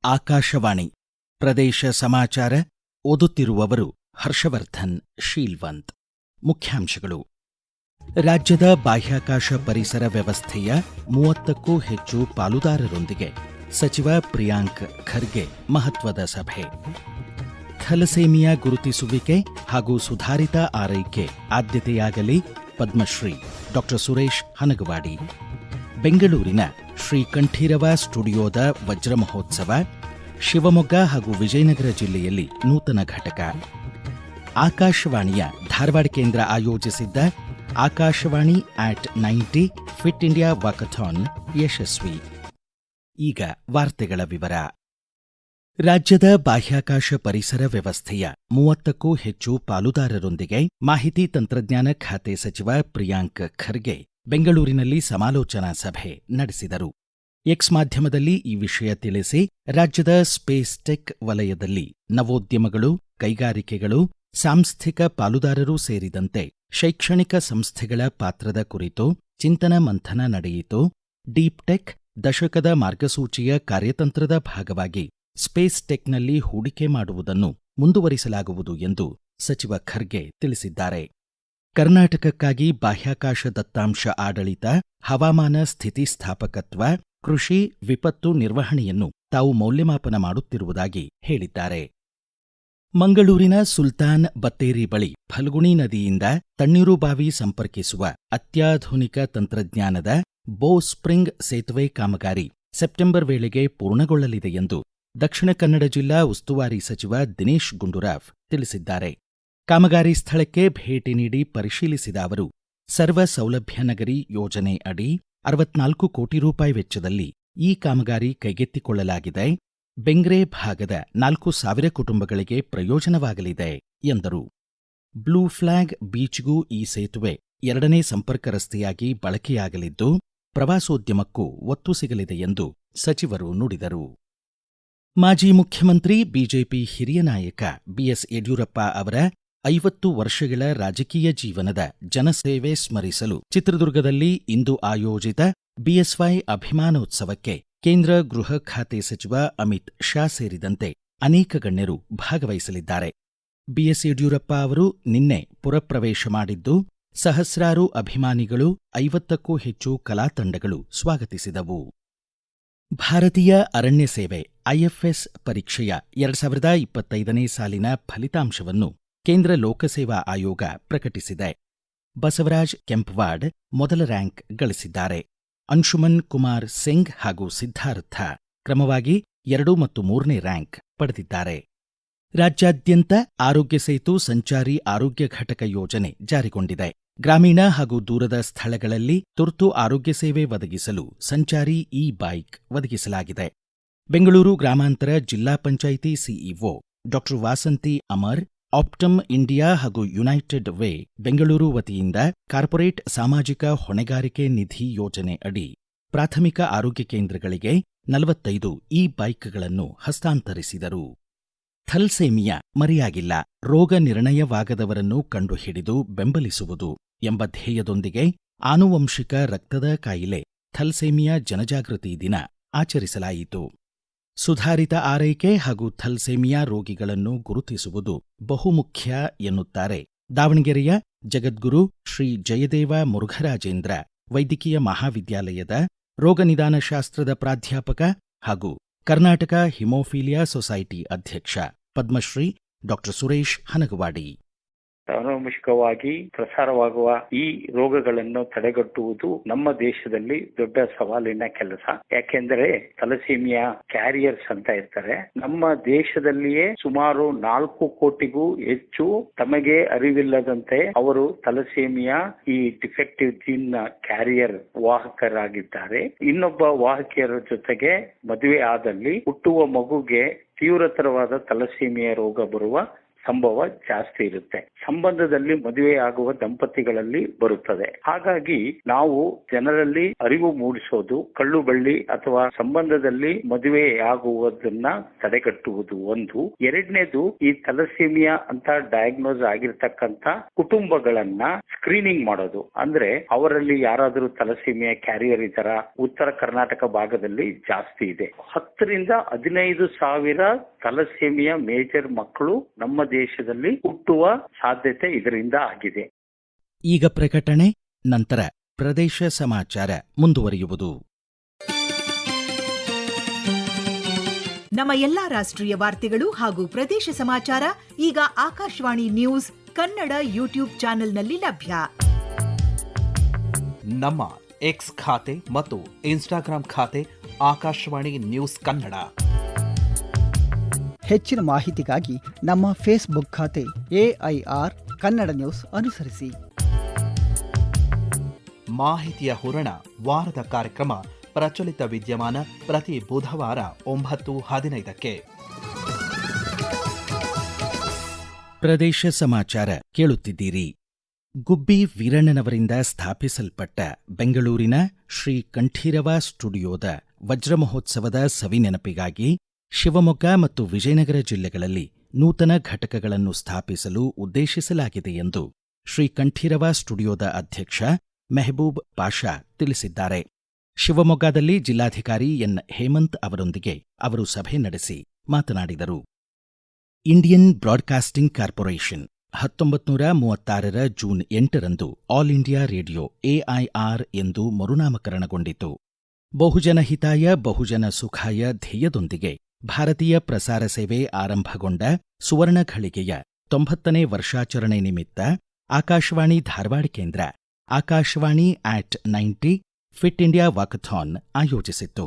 ಆಕಾಶವಾಣಿ ಪ್ರದೇಶ ಸಮಾಚಾರ ಓದುತ್ತಿರುವವರು ಹರ್ಷವರ್ಧನ್ ಶೀಲ್ವಂತ್. ಮುಖ್ಯಾಂಶಗಳು. ರಾಜ್ಯದ ಬಾಹ್ಯಾಕಾಶ ಪರಿಸರ ವ್ಯವಸ್ಥೆಯ 30ಕ್ಕೂ ಹೆಚ್ಚು ಪಾಲುದಾರರೊಂದಿಗೆ ಸಚಿವ ಪ್ರಿಯಾಂಕ್ ಖರ್ಗೆ ಮಹತ್ವದ ಸಭೆ. ಥಲಸೇಮಿಯಾ ಗುರುತಿಸುವಿಕೆ ಹಾಗೂ ಸುಧಾರಿತ ಆರೈಕೆ ಆದ್ಯತೆಯಾಗಲಿ ಪದ್ಮಶ್ರೀ ಡಾ ಸುರೇಶ್ ಹನಗವಾಡಿ. ಬೆಂಗಳೂರಿನ ಶ್ರೀ ಕಂಠೀರವ ಸ್ಟುಡಿಯೋದ ವಜ್ರ ಮಹೋತ್ಸವ, ಶಿವಮೊಗ್ಗ ಹಾಗೂ ವಿಜಯನಗರ ಜಿಲ್ಲೆಯಲ್ಲಿ ನೂತನ ಘಟಕ. ಆಕಾಶವಾಣಿಯ ಧಾರವಾಡ ಕೇಂದ್ರ ಆಯೋಜಿಸಿದ್ದ ಆಕಾಶವಾಣಿ ಆಟ್ 90 ಫಿಟ್ ಇಂಡಿಯಾ ವಾಕಥಾನ್ ಯಶಸ್ವಿ. ಈಗ ವಾರ್ತೆಗಳ ವಿವರ. ರಾಜ್ಯದ ಬಾಹ್ಯಾಕಾಶ ಪರಿಸರ ವ್ಯವಸ್ಥೆಯ 30ಕ್ಕೂ ಹೆಚ್ಚು ಪಾಲುದಾರರೊಂದಿಗೆ ಮಾಹಿತಿ ತಂತ್ರಜ್ಞಾನ ಖಾತೆ ಸಚಿವ ಪ್ರಿಯಾಂಕ್ ಖರ್ಗೆ ಬೆಂಗಳೂರಿನಲ್ಲಿ ಸಮಾಲೋಚನಾ ಸಭೆ ನಡೆಸಿದರು. ಎಕ್ಸ್ ಮಾಧ್ಯಮದಲ್ಲಿ ಈ ವಿಷಯ ತಿಳಿಸಿ, ರಾಜ್ಯದ ಸ್ಪೇಸ್ ಟೆಕ್ ವಲಯದಲ್ಲಿ ನವೋದ್ಯಮಗಳು, ಕೈಗಾರಿಕೆಗಳು, ಸಾಂಸ್ಥಿಕ ಪಾಲುದಾರರೂ ಸೇರಿದಂತೆ ಶೈಕ್ಷಣಿಕ ಸಂಸ್ಥೆಗಳ ಪಾತ್ರದ ಕುರಿತು ಚಿಂತನ ಮಂಥನ ನಡೆಯಿತು. ಡೀಪ್ ಟೆಕ್ ದಶಕದ ಮಾರ್ಗಸೂಚಿಯ ಕಾರ್ಯತಂತ್ರದ ಭಾಗವಾಗಿ ಸ್ಪೇಸ್ ಟೆಕ್ನಲ್ಲಿ ಹೂಡಿಕೆ ಮಾಡುವುದನ್ನು ಮುಂದುವರಿಸಲಾಗುವುದು ಎಂದು ಸಚಿವ ಖರ್ಗೆ ತಿಳಿಸಿದ್ದಾರೆ. ಕರ್ನಾಟಕಕ್ಕಾಗಿ ಬಾಹ್ಯಾಕಾಶ ದತ್ತಾಂಶ ಆಡಳಿತ, ಹವಾಮಾನ ಸ್ಥಿತಿಸ್ಥಾಪಕತ್ವ, ಕೃಷಿ, ವಿಪತ್ತು ನಿರ್ವಹಣೆಯನ್ನು ತಾವು ಮೌಲ್ಯಮಾಪನ ಮಾಡುತ್ತಿರುವುದಾಗಿ ಹೇಳಿದ್ದಾರೆ. ಮಂಗಳೂರಿನ ಸುಲ್ತಾನ್ ಬತ್ತೇರಿ ಬಳಿ ಫಲ್ಗುಣಿ ನದಿಯಿಂದ ತಣ್ಣೀರುಬಾವಿ ಸಂಪರ್ಕಿಸುವ ಅತ್ಯಾಧುನಿಕ ತಂತ್ರಜ್ಞಾನದ ಬೋಸ್ಪ್ರಿಂಗ್ ಸೇತುವೆ ಕಾಮಗಾರಿ ಸೆಪ್ಟೆಂಬರ್ ವೇಳೆಗೆ ಪೂರ್ಣಗೊಳ್ಳಲಿದೆ ಎಂದು ದಕ್ಷಿಣ ಕನ್ನಡ ಜಿಲ್ಲಾ ಉಸ್ತುವಾರಿ ಸಚಿವ ದಿನೇಶ್ ಗುಂಡೂರಾವ್ ತಿಳಿಸಿದ್ದಾರೆ. ಕಾಮಗಾರಿ ಸ್ಥಳಕ್ಕೆ ಭೇಟಿ ನೀಡಿ ಪರಿಶೀಲಿಸಿದ ಅವರು, ಸರ್ವ ಸೌಲಭ್ಯ ನಗರಿ ಯೋಜನೆ ಅಡಿ 64 ಕೋಟಿ ರೂಪಾಯಿ ವೆಚ್ಚದಲ್ಲಿ ಈ ಕಾಮಗಾರಿ ಕೈಗೆತ್ತಿಕೊಳ್ಳಲಾಗಿದೆ. ಬೆಂಗ್ರೆ ಭಾಗದ 4,000 ಕುಟುಂಬಗಳಿಗೆ ಪ್ರಯೋಜನವಾಗಲಿದೆ ಎಂದರು. ಬ್ಲೂ ಫ್ಲಾಗ್ ಬೀಚ್ಗೂ ಈ ಸೇತುವೆ 2ನೇ ಸಂಪರ್ಕ ರಸ್ತೆಯಾಗಿ ಬಳಕೆಯಾಗಲಿದ್ದು, ಪ್ರವಾಸೋದ್ಯಮಕ್ಕೂ ಒತ್ತು ಸಿಗಲಿದೆ ಎಂದು ಸಚಿವರು ನುಡಿದರು. ಮಾಜಿ ಮುಖ್ಯಮಂತ್ರಿ ಬಿಜೆಪಿ ಹಿರಿಯ ನಾಯಕ ಬಿಎಸ್ ಯಡಿಯೂರಪ್ಪ ಅವರ 50 ವರ್ಷಗಳ ರಾಜಕೀಯ ಜೀವನದ ಜನಸೇವೆ ಸ್ಮರಿಸಲು ಚಿತ್ರದುರ್ಗದಲ್ಲಿ ಇಂದು ಆಯೋಜಿತ ಬಿಎಸ್ವೈ ಅಭಿಮಾನೋತ್ಸವಕ್ಕೆ ಕೇಂದ್ರ ಗೃಹ ಖಾತೆ ಸಚಿವ ಅಮಿತ್ ಶಾ ಸೇರಿದಂತೆ ಅನೇಕ ಗಣ್ಯರು ಭಾಗವಹಿಸಲಿದ್ದಾರೆ. ಬಿಎಸ್ ಯಡಿಯೂರಪ್ಪ ಅವರು ನಿನ್ನೆ ಪುರಪ್ರವೇಶ ಮಾಡಿದ್ದು, ಸಹಸ್ರಾರು ಅಭಿಮಾನಿಗಳು, 50ಕ್ಕೂ ಹೆಚ್ಚು ಕಲಾ ತಂಡಗಳು ಸ್ವಾಗತಿಸಿದವು. ಭಾರತೀಯ ಅರಣ್ಯ ಸೇವೆ ಐಎಫ್ಎಸ್ ಪರೀಕ್ಷೆಯ 2025ನೇ ಸಾಲಿನ ಫಲಿತಾಂಶವನ್ನು ಕೇಂದ್ರ ಲೋಕಸೇವಾ ಆಯೋಗ ಪ್ರಕಟಿಸಿದೆ. ಬಸವರಾಜ್ ಕೆಂಪವಾಡ್ ಮೊದಲ ರ್ಯಾಂಕ್ ಗಳಿಸಿದ್ದಾರೆ. ಅಂಶುಮನ್ ಕುಮಾರ್ ಸಿಂಗ್ ಹಾಗೂ ಸಿದ್ಧಾರ್ಥ ಕ್ರಮವಾಗಿ 2 ಮತ್ತು 3ನೇ ರ್ಯಾಂಕ್ ಪಡೆದಿದ್ದಾರೆ. ರಾಜ್ಯಾದ್ಯಂತ ಆರೋಗ್ಯ ಸೇತು ಸಂಚಾರಿ ಆರೋಗ್ಯ ಘಟಕ ಯೋಜನೆ ಜಾರಿಗೊಂಡಿದೆ. ಗ್ರಾಮೀಣ ಹಾಗೂ ದೂರದ ಸ್ಥಳಗಳಲ್ಲಿ ತುರ್ತು ಆರೋಗ್ಯ ಸೇವೆ ಒದಗಿಸಲು ಸಂಚಾರಿ ಇ ಬೈಕ್ ಒದಗಿಸಲಾಗಿದೆ. ಬೆಂಗಳೂರು ಗ್ರಾಮಾಂತರ ಜಿಲ್ಲಾ ಪಂಚಾಯಿತಿ ಸಿಇಒ ಡಾ ವಾಸಂತಿ ಅಮರ್, ಆಪ್ಟಮ್ ಇಂಡಿಯಾ ಹಾಗೂ ಯುನೈಟೆಡ್ ವೇ ಬೆಂಗಳೂರು ವತಿಯಿಂದ ಕಾರ್ಪೊರೇಟ್ ಸಾಮಾಜಿಕ ಹೊಣೆಗಾರಿಕೆ ನಿಧಿ ಯೋಜನೆ ಅಡಿ ಪ್ರಾಥಮಿಕ ಆರೋಗ್ಯ ಕೇಂದ್ರಗಳಿಗೆ 45 ಇ ಬೈಕ್ಗಳನ್ನು ಹಸ್ತಾಂತರಿಸಿದರು. ಥಲ್ಸೇಮಿಯಾ ಮರೆಯಾಗಿಲ್ಲ, ರೋಗ ನಿರ್ಣಯವಾಗದವರನ್ನು ಕಂಡುಹಿಡಿದು ಬೆಂಬಲಿಸುವುದು ಎಂಬ ಧ್ಯೇಯದೊಂದಿಗೆ ಆನುವಂಶಿಕ ರಕ್ತದ ಕಾಯಿಲೆ ಥಲ್ಸೇಮಿಯಾ ಜನಜಾಗೃತಿ ದಿನ ಆಚರಿಸಲಾಯಿತು. ಸುಧಾರಿತ ಆರೈಕೆ ಹಾಗೂ ಥಲ್ಸೇಮಿಯಾ ರೋಗಿಗಳನ್ನು ಗುರುತಿಸುವುದು ಬಹುಮುಖ್ಯ ಎನ್ನುತ್ತಾರೆ ದಾವಣಗೆರೆಯ ಜಗದ್ಗುರು ಶ್ರೀ ಜಯದೇವ ಮುರುಘರಾಜೇಂದ್ರ ವೈದ್ಯಕೀಯ ಮಹಾವಿದ್ಯಾಲಯದ ರೋಗ ನಿದಾನಶಾಸ್ತ್ರದ ಪ್ರಾಧ್ಯಾಪಕ ಹಾಗೂ ಕರ್ನಾಟಕ ಹಿಮೋಫೀಲಿಯಾ ಸೊಸೈಟಿ ಅಧ್ಯಕ್ಷ ಪದ್ಮಶ್ರೀ ಡಾ ಸುರೇಶ್ ಹನಗವಾಡಿ. ಅನುವಂಶಿಕವಾಗಿ ಪ್ರಸಾರವಾಗುವ ಈ ರೋಗಗಳನ್ನು ತಡೆಗಟ್ಟುವುದು ನಮ್ಮ ದೇಶದಲ್ಲಿ ದೊಡ್ಡ ಸವಾಲಿನ ಕೆಲಸ. ಯಾಕೆಂದರೆ ಥಲಸೀಮಿಯಾ ಕ್ಯಾರಿಯರ್ಸ್ ಅಂತ ಇರ್ತಾರೆ. ನಮ್ಮ ದೇಶದಲ್ಲಿಯೇ ಸುಮಾರು 4 ಕೋಟಿಗೂ ಹೆಚ್ಚು ತಮಗೆ ಅರಿವಿಲ್ಲದಂತೆ ಅವರು ಥಲಸೀಮಿಯಾ ಈ ಡಿಫೆಕ್ಟಿವ್ ಜೀನ್ ನ ಕ್ಯಾರಿಯರ್ ವಾಹಕರಾಗಿದ್ದಾರೆ. ಇನ್ನೊಬ್ಬ ವಾಹಕಿಯರ ಜೊತೆಗೆ ಮದುವೆ ಆದಲ್ಲಿ ಹುಟ್ಟುವ ಮಗುಗೆ ತೀವ್ರತರವಾದ ಥಲಸೀಮಿಯಾ ರೋಗ ಬರುವ ಸಂಭವ ಜಾಸ್ತಿ ಇರುತ್ತೆ. ಸಂಬಂಧದಲ್ಲಿ ಮದುವೆ ಆಗುವ ದಂಪತಿಗಳಲ್ಲಿ ಬರುತ್ತದೆ. ಹಾಗಾಗಿ ನಾವು ಜನರಲ್ಲಿ ಅರಿವು ಮೂಡಿಸೋದು, ಕಳ್ಳು ಬಳ್ಳಿ ಅಥವಾ ಸಂಬಂಧದಲ್ಲಿ ಮದುವೆ ಆಗುವುದನ್ನ ತಡೆಗಟ್ಟುವುದು ಒಂದು. ಎರಡನೇದು, ಈ ಥಲಸೀಮಿಯಾ ಅಂತ ಡಯಾಗ್ನೋಸ್ ಆಗಿರ್ತಕ್ಕಂಥ ಕುಟುಂಬಗಳನ್ನ ಸ್ಕ್ರೀನಿಂಗ್ ಮಾಡೋದು. ಅಂದ್ರೆ ಅವರಲ್ಲಿ ಯಾರಾದರೂ ಥಲಸೀಮಿಯಾ ಕ್ಯಾರಿಯರ್ ಇದ್ದಾರ? ಉತ್ತರ ಕರ್ನಾಟಕ ಭಾಗದಲ್ಲಿ ಜಾಸ್ತಿ ಇದೆ. 10,000-15,000 ಥಲಸೀಮಿಯಾ ಮೇಜರ್ ಮಕ್ಕಳು ನಮ್ಮ ದೇಶದಲ್ಲಿ ಹುಟ್ಟುವ ಸಾಧ್ಯತೆ ಇದರಿಂದ ಆಗಿದೆ. ಈಗ ಪ್ರಕಟಣೆ, ನಂತರ ಪ್ರದೇಶ ಸಮಾಚಾರ ಮುಂದುವರಿಯುವುದು. ನಮ್ಮ ಎಲ್ಲಾ ರಾಷ್ಟ್ರೀಯ ವಾರ್ತೆಗಳು ಹಾಗೂ ಪ್ರದೇಶ ಸಮಾಚಾರ ಈಗ ಆಕಾಶವಾಣಿ ನ್ಯೂಸ್ ಕನ್ನಡ ಯೂಟ್ಯೂಬ್ ಚಾನೆಲ್ನಲ್ಲಿ ಲಭ್ಯ. ನಮ್ಮ ಎಕ್ಸ್ ಖಾತೆ ಮತ್ತು ಇನ್ಸ್ಟಾಗ್ರಾಂ ಖಾತೆ ಆಕಾಶವಾಣಿ ನ್ಯೂಸ್ ಕನ್ನಡ. ಹೆಚ್ಚಿನ ಮಾಹಿತಿಗಾಗಿ ನಮ್ಮ ಫೇಸ್ಬುಕ್ ಖಾತೆ AIR ಕನ್ನಡ ನ್ಯೂಸ್ ಅನುಸರಿಸಿ. ಮಾಹಿತಿಯ ಹೂರಣ ವಾರದ ಕಾರ್ಯಕ್ರಮ ಪ್ರಚಲಿತ ವಿದ್ಯಮಾನ ಪ್ರತಿ ಬುಧವಾರ 9:15. ಪ್ರದೇಶ ಸಮಾಚಾರ ಕೇಳುತ್ತಿದ್ದೀರಿ. ಗುಬ್ಬಿ ವೀರಣ್ಣನವರಿಂದ ಸ್ಥಾಪಿಸಲ್ಪಟ್ಟ ಬೆಂಗಳೂರಿನ ಶ್ರೀ ಕಂಠೀರವ ಸ್ಟುಡಿಯೋದ ವಜ್ರ ಮಹೋತ್ಸವದ ಸವಿನೆನಪಿಗಾಗಿ ಶಿವಮೊಗ್ಗ ಮತ್ತು ವಿಜಯನಗರ ಜಿಲ್ಲೆಗಳಲ್ಲಿ ನೂತನ ಘಟಕಗಳನ್ನು ಸ್ಥಾಪಿಸಲು ಉದ್ದೇಶಿಸಲಾಗಿದೆ ಎಂದು ಶ್ರೀ ಕಂಠೀರವ ಸ್ಟುಡಿಯೋದ ಅಧ್ಯಕ್ಷ ಮೆಹಬೂಬ್ ಪಾಷಾ ತಿಳಿಸಿದ್ದಾರೆ. ಶಿವಮೊಗ್ಗದಲ್ಲಿ ಜಿಲ್ಲಾಧಿಕಾರಿ ಎನ್ ಹೇಮಂತ್ ಅವರೊಂದಿಗೆ ಅವರು ಸಭೆ ನಡೆಸಿ ಮಾತನಾಡಿದರು. ಇಂಡಿಯನ್ ಬ್ರಾಡ್ಕಾಸ್ಟಿಂಗ್ ಕಾರ್ಪೊರೇಷನ್ 1936 ಜೂನ್ 8ರಂದು ಆಲ್ ಇಂಡಿಯಾ ರೇಡಿಯೋ AIR ಎಂದು ಮರುನಾಮಕರಣಗೊಂಡಿತು. ಬಹುಜನ ಹಿತಾಯ ಬಹುಜನ ಸುಖಾಯ ಧ್ಯೇಯದೊಂದಿಗೆ ಭಾರತೀಯ ಪ್ರಸಾರ ಸೇವೆ ಆರಂಭಗೊಂಡ ಸುವರ್ಣ ಘಳಿಗೆಯ 90ನೇ ವರ್ಷಾಚರಣೆ ನಿಮಿತ್ತ ಆಕಾಶವಾಣಿ ಧಾರವಾಡ ಕೇಂದ್ರ ಆಕಾಶವಾಣಿ @90 ಫಿಟ್ ಇಂಡಿಯಾ ವಾಕಥಾನ್ ಆಯೋಜಿಸಿತ್ತು.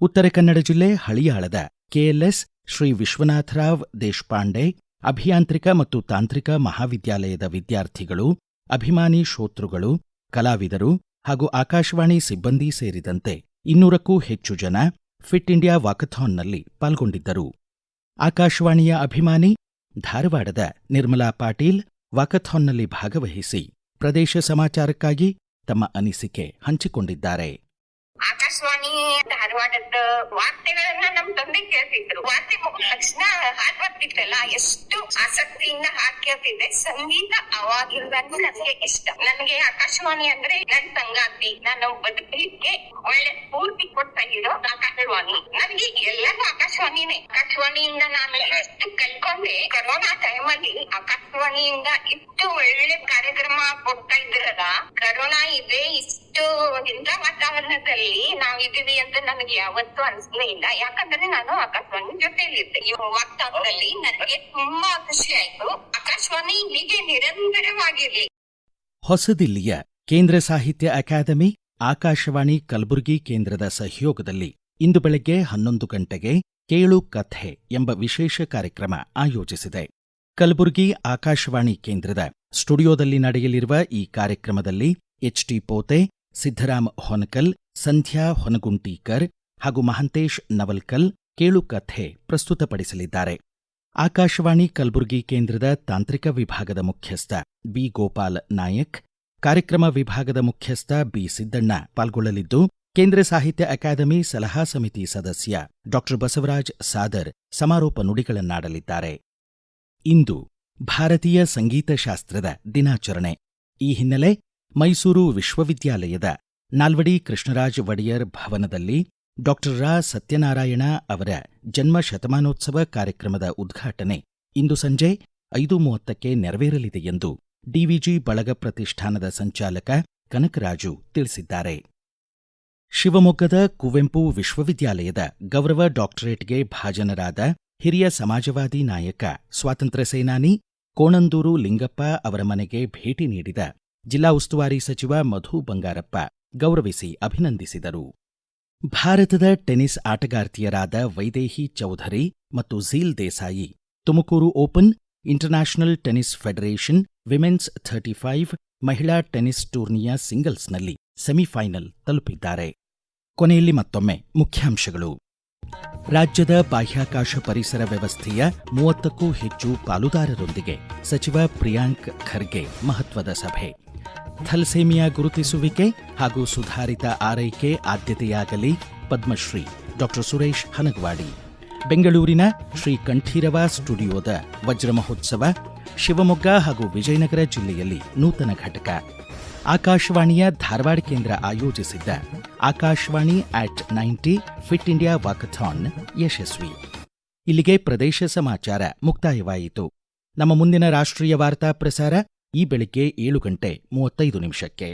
ಉತ್ತರ ಕನ್ನಡ ಜಿಲ್ಲೆ ಹಳಿಯಾಳದ KLS ಶ್ರೀ ವಿಶ್ವನಾಥರಾವ್ ದೇಶಪಾಂಡೆ ಅಭಿಯಾಂತ್ರಿಕ ಮತ್ತು ತಾಂತ್ರಿಕ ಮಹಾವಿದ್ಯಾಲಯದ ವಿದ್ಯಾರ್ಥಿಗಳು, ಅಭಿಮಾನಿ ಶ್ರೋತೃಗಳು, ಕಲಾವಿದರು ಹಾಗೂ ಆಕಾಶವಾಣಿ ಸಿಬ್ಬಂದಿ ಸೇರಿದಂತೆ 200ಕ್ಕೂ ಹೆಚ್ಚು ಜನ ಫಿಟ್ ಇಂಡಿಯಾ ವಾಕಥಾನ್ನಲ್ಲಿ ಪಾಲ್ಗೊಂಡಿದ್ದರು. ಆಕಾಶವಾಣಿಯ ಅಭಿಮಾನಿ ಧಾರವಾಡದ ನಿರ್ಮಲಾ ಪಾಟೀಲ್ ವಾಕಥಾನ್ನಲ್ಲಿ ಭಾಗವಹಿಸಿ ಪ್ರದೇಶ ಸಮಾಚಾರಕ್ಕಾಗಿ ತಮ್ಮ ಅನಿಸಿಕೆ ಹಂಚಿಕೊಂಡಿದ್ದಾರೆ. ಆಕಾಶವಾಣಿ ಧಾರವಾಡದ ವಾರ್ತೆಗಳನ್ನ ನಮ್ ತಂದೆ ಕೇಳ್ತಿದ್ರು. ವಾರ್ತೆ ಮುಗಿದ ತಕ್ಷಣ ಹಾಡ್ ಬರ್ತಿತ್ತಲ್ಲ, ಎಷ್ಟು ಆಸಕ್ತಿಯಿಂದ ಹಾಡ್ ಕೇಳ್ತಿದ್ದೆ. ಸಂಗೀತ ಅವಾಗಿಂದಾನು ನನಗೆ ಇಷ್ಟ. ನನಗೆ ಆಕಾಶವಾಣಿ ಅಂದ್ರೆ ನನ್ ಸಂಗಾತಿ. ನಾನು ಬದುಕಲಿಕ್ಕೆ ಒಳ್ಳೆ ಸ್ಫೂರ್ತಿ ಕೊಡ್ತಾ ಇರೋ ಆಕಾಶವಾಣಿ. ನನಗೆ ಎಲ್ಲರೂ ಆಕಾಶವಾಣಿನೇ. ಆಕಾಶವಾಣಿಯಿಂದ ನಾನು ಎಷ್ಟು ಕಲ್ಕೊಂಡೆ. ಕೊರೋನಾ ಟೈಮಲ್ಲಿ ಆಕಾಶವಾಣಿಯಿಂದ ಇಷ್ಟು ಒಳ್ಳೆ ಕಾರ್ಯಕ್ರಮ ಕೊಡ್ತಾ ಇದ್ರಲ್ಲ. ಕೊರೋನಾ ಇದೆ, ಇಷ್ಟು ಇಂಥ ವಾತಾವರಣದಲ್ಲಿ ನಾವಿದ್ದೀವಿ ಅಂತ ನನಗೆ ಯಾವತ್ತೂ ಅನಿಸ್ಲೇ ಇಲ್ಲ. ಯಾಕಂದ್ರೆ ನಾನು ಆಕಾಶವಾಣಿ ಜೊತೆಲಿದ್ದೆ. ಈ ವಾತಾವರಣದಲ್ಲಿ ನನಗೆ ತುಂಬಾ ಖುಷಿ ಆಯ್ತು. ಆಕಾಶವಾಣಿ ಹೀಗೆ ನಿರಂತರವಾಗಿರ್ಲಿ. ಹೊಸದಿಲ್ಲಿಯ ಕೇಂದ್ರ ಸಾಹಿತ್ಯ ಅಕಾಡೆಮಿ ಆಕಾಶವಾಣಿ ಕಲಬುರಗಿ ಕೇಂದ್ರದ ಸಹಯೋಗದಲ್ಲಿ ಇಂದು ಬೆಳಗ್ಗೆ 11 ಗಂಟೆಗೆ ಕೇಳು ಕಥೆ ಎಂಬ ವಿಶೇಷ ಕಾರ್ಯಕ್ರಮ ಆಯೋಜಿಸಿದೆ. ಕಲಬುರಗಿ ಆಕಾಶವಾಣಿ ಕೇಂದ್ರದ ಸ್ಟುಡಿಯೋದಲ್ಲಿ ನಡೆಯಲಿರುವ ಈ ಕಾರ್ಯಕ್ರಮದಲ್ಲಿ HT ಪೋತೆ, ಸಿದ್ದರಾಮ್ ಹೊನಕಲ್, ಸಂಧ್ಯಾ ಹೊನಗುಂಟೀಕರ್ ಹಾಗೂ ಮಹಂತೇಶ್ ನವಲ್ಕಲ್ ಕೇಳು ಕಥೆ ಪ್ರಸ್ತುತಪಡಿಸಲಿದ್ದಾರೆ. ಆಕಾಶವಾಣಿ ಕಲಬುರಗಿ ಕೇಂದ್ರದ ತಾಂತ್ರಿಕ ವಿಭಾಗದ ಮುಖ್ಯಸ್ಥ ಬಿ ಗೋಪಾಲ್ ನಾಯಕ್, ಕಾರ್ಯಕ್ರಮ ವಿಭಾಗದ ಮುಖ್ಯಸ್ಥ ಬಿ ಸಿದ್ದಣ್ಣ ಪಾಲ್ಗೊಳ್ಳಲಿದ್ದು, ಕೇಂದ್ರ ಸಾಹಿತ್ಯ ಅಕಾಡೆಮಿ ಸಲಹಾ ಸಮಿತಿ ಸದಸ್ಯ ಡಾ ಬಸವರಾಜ್ ಸಾದರ್ ಸಮಾರೋಪ ನುಡಿಗಳನ್ನಾಡಲಿದ್ದಾರೆ. ಇಂದು ಭಾರತೀಯ ಸಂಗೀತ ಶಾಸ್ತ್ರದ ದಿನಾಚರಣೆ. ಈ ಹಿನ್ನೆಲೆ ಮೈಸೂರು ವಿಶ್ವವಿದ್ಯಾಲಯದ ನಾಲ್ವಡಿ ಕೃಷ್ಣರಾಜ ಒಡೆಯರ್ ಭವನದಲ್ಲಿ ಡಾ ರಾ ಸತ್ಯನಾರಾಯಣ ಅವರ ಜನ್ಮ ಶತಮಾನೋತ್ಸವ ಕಾರ್ಯಕ್ರಮದ ಉದ್ಘಾಟನೆ ಇಂದು ಸಂಜೆ 5:30ಕ್ಕೆ ನೆರವೇರಲಿದೆ ಎಂದು ಡಿವಿಜಿ ಬಳಗ ಪ್ರತಿಷ್ಠಾನದ ಸಂಚಾಲಕ ಕನಕರಾಜು ತಿಳಿಸಿದ್ದಾರೆ. ಶಿವಮೊಗ್ಗದ ಕುವೆಂಪು ವಿಶ್ವವಿದ್ಯಾಲಯದ ಗೌರವ ಡಾಕ್ಟರೇಟ್ಗೆ ಭಾಜನರಾದ ಹಿರಿಯ ಸಮಾಜವಾದಿ ನಾಯಕ, ಸ್ವಾತಂತ್ರ್ಯ ಸೇನಾನಿ ಕೋಣಂದೂರು ಲಿಂಗಪ್ಪ ಅವರ ಮನೆಗೆ ಭೇಟಿ ನೀಡಿದ ಜಿಲ್ಲಾ ಉಸ್ತುವಾರಿ ಸಚಿವ ಮಧು ಬಂಗಾರಪ್ಪ ಗೌರವಿಸಿ ಅಭಿನಂದಿಸಿದರು. ಭಾರತದ ಟೆನಿಸ್ ಆಟಗಾರ್ತಿಯರಾದ ವೈದೇಹಿ ಚೌಧರಿ ಮತ್ತು zeal Desai Tumakuru open, international tennis federation women's 35 ಮಹಿಳಾ ಟೆನಿಸ್ ಟೂರ್ನಿಯ ಸಿಂಗಲ್ಸ್ನಲ್ಲಿ ಸೆಮಿಫೈನಲ್ ತಲುಪಿದ್ದಾರೆ. ಕೊನೆಯಲ್ಲಿ ಮತ್ತೊಮ್ಮೆ ಮುಖ್ಯಾಂಶಗಳು. ರಾಜ್ಯದ ಬಾಹ್ಯಾಕಾಶ ಪರಿಸರ ವ್ಯವಸ್ಥೆಯ 30ಕ್ಕೂ ಹೆಚ್ಚು ಪಾಲುದಾರರೊಂದಿಗೆ ಸಚಿವ ಪ್ರಿಯಾಂಕ್ ಖರ್ಗೆ ಮಹತ್ವದ ಸಭೆ. ಥಲಸೇಮಿಯಾ ಗುರುತಿಸುವಿಕೆ ಹಾಗೂ ಸುಧಾರಿತ ಆರೈಕೆ ಆದ್ಯತೆಯಾಗಲಿ, ಪದ್ಮಶ್ರೀ ಡಾಕ್ಟರ್ ಸುರೇಶ್ ಹನಗವಾಡಿ. ಬೆಂಗಳೂರಿನ ಶ್ರೀ ಕಂಠೀರವ ಸ್ಟುಡಿಯೋದ ವಜ್ರ ಮಹೋತ್ಸವ. ಶಿವಮೊಗ್ಗ ಹಾಗೂ ವಿಜಯನಗರ ಜಿಲ್ಲೆಯಲ್ಲಿ ನೂತನ ಘಟಕ. ಆಕಾಶವಾಣಿಯ ಧಾರವಾಡ ಕೇಂದ್ರ ಆಯೋಜಿಸಿದ್ದ ಆಕಾಶವಾಣಿ @90 ಫಿಟ್ ಇಂಡಿಯಾ ವಾಕಥಾನ್ ಯಶಸ್ವಿ. ಇಲ್ಲಿಗೆ ಪ್ರದೇಶ ಸಮಾಚಾರ ಮುಕ್ತಾಯವಾಯಿತು. ನಮ್ಮ ಮುಂದಿನ ರಾಷ್ಟ್ರೀಯ ವಾರ್ತಾ ಪ್ರಸಾರ ಈ ಬೆಳಿಗ್ಗೆ 7:35 ನಿಮಿಷಕ್ಕೆ.